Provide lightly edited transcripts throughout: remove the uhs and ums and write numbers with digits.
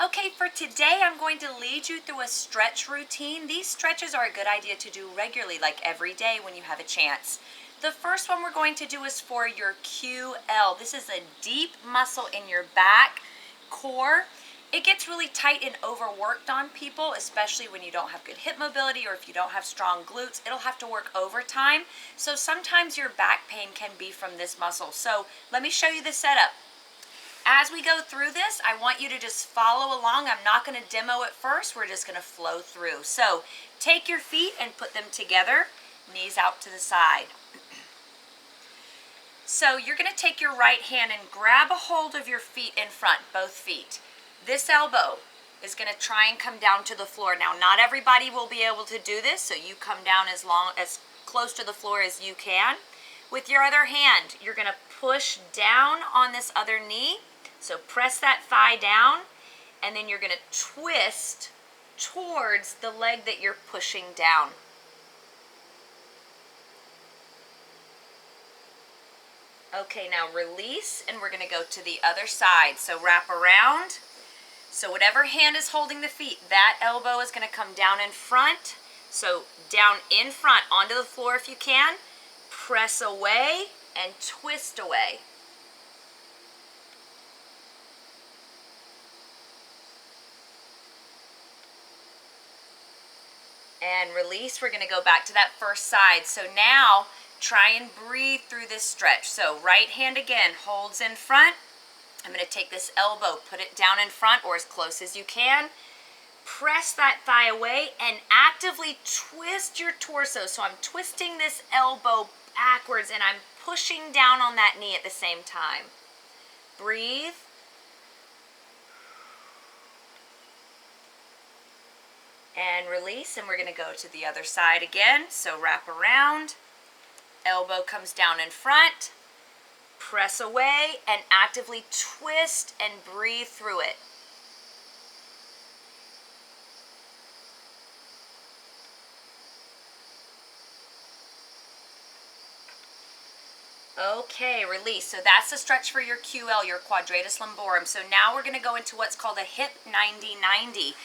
Okay, for today I'm going to lead you through a stretch routine. These stretches are a good idea to do regularly, like every day when you have a chance. The first one we're going to do is for your QL. This is a deep muscle in your back core. It gets really tight and overworked on people, especially when you don't have good hip mobility or if you don't have strong glutes. It'll have to work overtime. So sometimes your back pain can be from this muscle. So let me show you the setup. As we go through this, I want you to just follow along. I'm not going to demo it first. We're just going to flow through. So take your feet and put them together, knees out to the side. So you're going to take your right hand and grab a hold of your feet in front, both feet. This elbow is going to try and come down to the floor. Now, not everybody will be able to do this, so you come down as close to the floor as you can. With your other hand, you're going to push down on this other knee. So press that thigh down, and then you're going to twist towards the leg that you're pushing down. Okay, now release, and we're going to go to the other side. So wrap around. So whatever hand is holding the feet, that elbow is going to come down in front. So down in front, onto the floor if you can. Press away and twist away. And release. We're going to go back to that first side. So now try and breathe through this stretch. So right hand again holds in front. I'm going to take this elbow, put it down in front or as close as you can. Press that thigh away and actively twist your torso. So I'm twisting this elbow backwards and I'm pushing down on that knee at the same time. Breathe. And release, and we're going to go to the other side again. So wrap around, elbow comes down in front, press away, and actively twist and breathe through it. Okay, release. So that's the stretch for your QL, your quadratus lumborum. So now we're going to go into what's called a hip 90-90.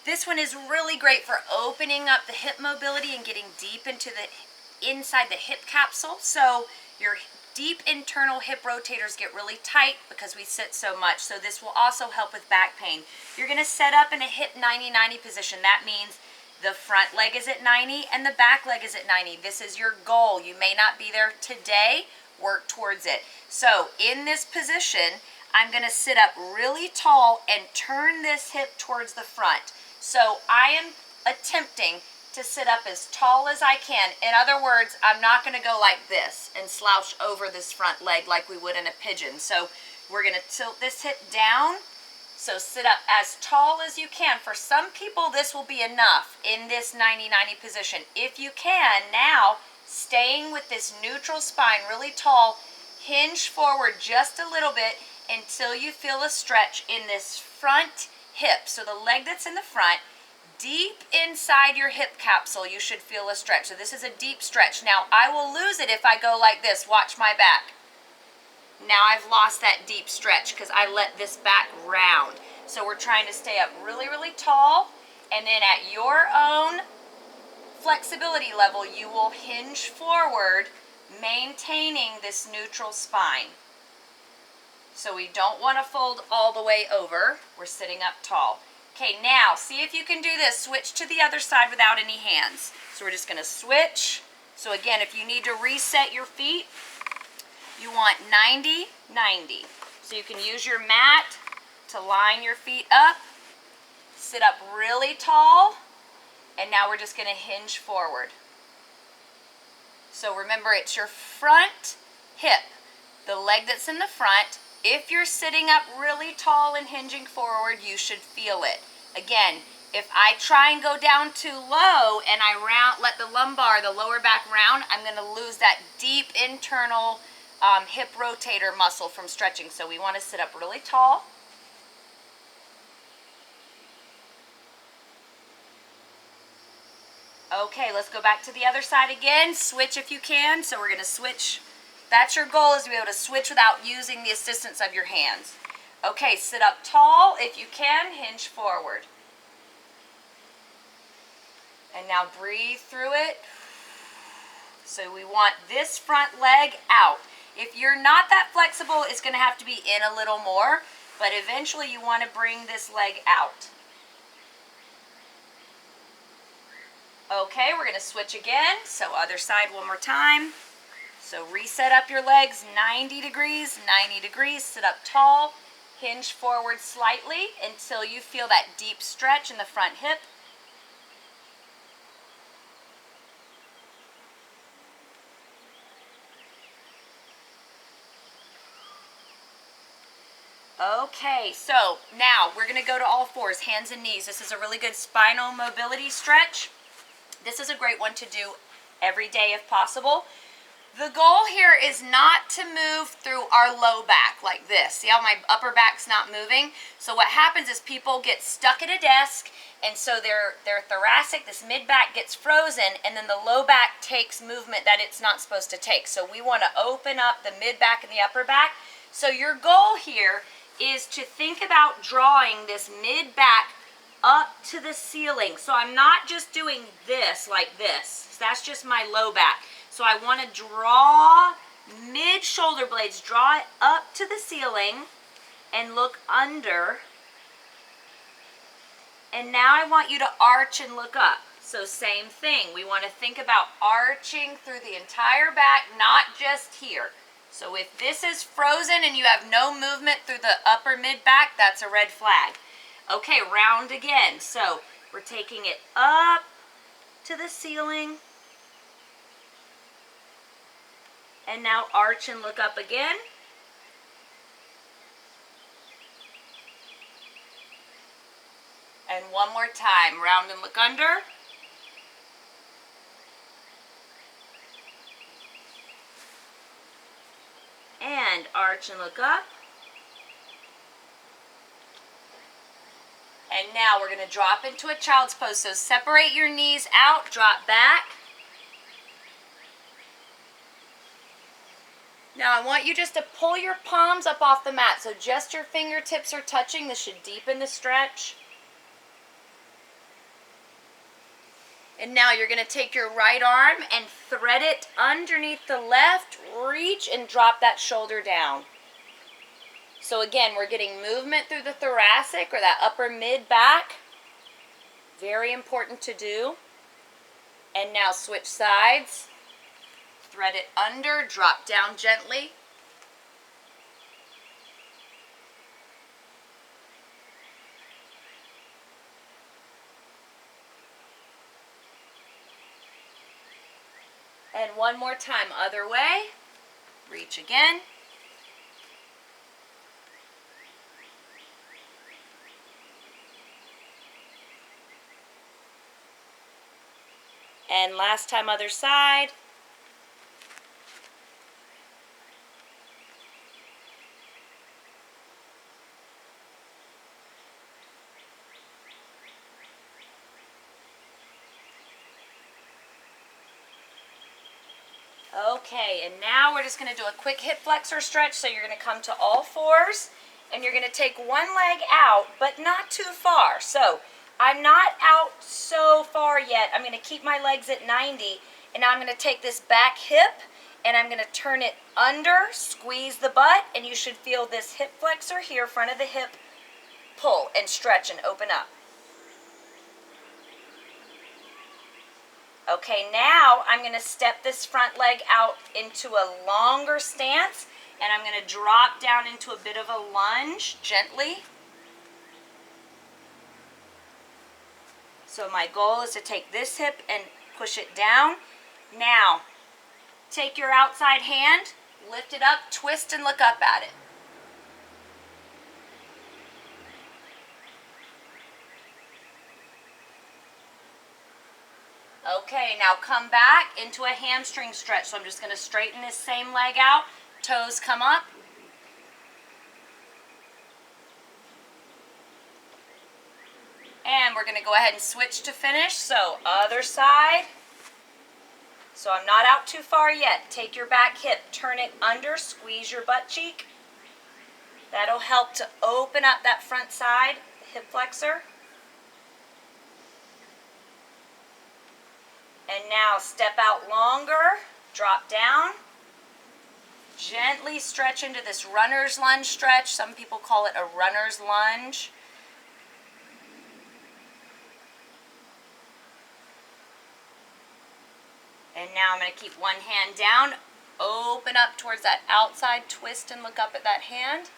This one is really great for opening up the hip mobility and getting deep into the inside the hip capsule. So your deep internal hip rotators get really tight because we sit so much. So this will also help with back pain. You're going to set up in a hip 90-90 position. That means the front leg is at 90 and the back leg is at 90. This is your goal. You may not be there today. Work towards it. So in this position, I'm going to sit up really tall and turn this hip towards the front. So I am attempting to sit up as tall as I can. In other words, I'm not going to go like this and slouch over this front leg like we would in a pigeon. So we're going to tilt this hip down. So sit up as tall as you can. For some people, this will be enough in this 90-90 position. If you can, now staying with this neutral spine really tall, hinge forward just a little bit until you feel a stretch in this front hip. So the leg that's in the front, deep inside your hip capsule, you should feel a stretch. So this is a deep stretch. Now, I will lose it if I go like this. Watch my back. Now I've lost that deep stretch because I let this back round. So we're trying to stay up really, really tall. And then at your own flexibility level, you will hinge forward, maintaining this neutral spine. So we don't want to fold all the way over. We're sitting up tall. Okay, now see if you can do this. Switch to the other side without any hands. So we're just going to switch. So again, if you need to reset your feet, you want 90-90. So you can use your mat to line your feet up. Sit up really tall. And now we're just going to hinge forward. So remember, it's your front hip, the leg that's in the front. If you're sitting up really tall and hinging forward, you should feel it. Again, if I try and go down too low and I let the lumbar, the lower back round, I'm going to lose that deep internal hip rotator muscle from stretching. So we want to sit up really tall. Okay, let's go back to the other side again. Switch if you can. So we're going to switch. That's your goal, is to be able to switch without using the assistance of your hands. Okay, sit up tall if you can, hinge forward. And now breathe through it. So we want this front leg out. If you're not that flexible, it's going to have to be in a little more, but eventually you want to bring this leg out. Okay, we're going to switch again. So other side one more time. So reset up your legs, 90 degrees, 90 degrees, sit up tall, hinge forward slightly until you feel that deep stretch in the front hip. Okay, so now we're going to go to all fours, hands and knees. This is a really good spinal mobility stretch. This is a great one to do every day if possible. The goal here is not to move through our low back like this. See how my upper back's not moving? So what happens is people get stuck at a desk, and so their thoracic, this mid-back gets frozen, and then the low back takes movement that it's not supposed to take. So we want to open up the mid-back and the upper back. So your goal here is to think about drawing this mid-back up to the ceiling. So I'm not just doing this like this. That's just my low back. So I want to draw mid-shoulder blades, draw it up to the ceiling and look under. And now I want you to arch and look up. So same thing. We want to think about arching through the entire back, not just here. So if this is frozen and you have no movement through the upper mid-back, that's a red flag. Okay, round again. So we're taking it up to the ceiling. And now arch and look up again. And one more time, round and look under. And arch and look up. And now we're going to drop into a child's pose. So separate your knees out, drop back. Now I want you just to pull your palms up off the mat. So just your fingertips are touching. This should deepen the stretch. And now you're going to take your right arm and thread it underneath the left. Reach and drop that shoulder down. So again, we're getting movement through the thoracic or that upper mid-back. Very important to do. And now switch sides. Thread it under, drop down gently. And one more time, other way. Reach again. And last time, other side. Okay, and now we're just going to do a quick hip flexor stretch. So you're going to come to all fours, and you're going to take one leg out, but not too far. So I'm not out so far yet. I'm going to keep my legs at 90, and now I'm going to take this back hip, and I'm going to turn it under, squeeze the butt, and you should feel this hip flexor here, front of the hip, pull and stretch and open up. Okay, now I'm going to step this front leg out into a longer stance, and I'm going to drop down into a bit of a lunge gently. So my goal is to take this hip and push it down. Now, take your outside hand, lift it up, twist and look up at it. Okay, now come back into a hamstring stretch. So I'm just going to straighten this same leg out. Toes come up. And we're going to go ahead and switch to finish. So other side. So I'm not out too far yet. Take your back hip, turn it under, squeeze your butt cheek. That'll help to open up that front side, the hip flexor. And now step out longer, drop down. Gently stretch into this runner's lunge stretch. Some people call it a runner's lunge. And now I'm going to keep one hand down, open up towards that outside twist and look up at that hand.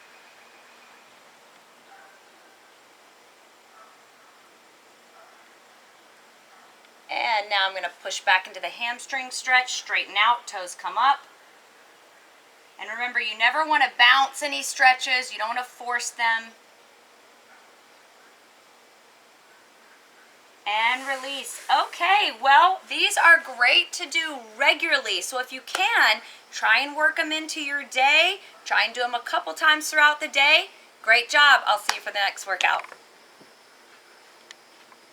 And now I'm going to push back into the hamstring stretch, straighten out, toes come up. And remember, you never want to bounce any stretches, you don't want to force them. And release. Okay, well, these are great to do regularly. So if you can, try and work them into your day. Try and do them a couple times throughout the day. Great job. I'll see you for the next workout.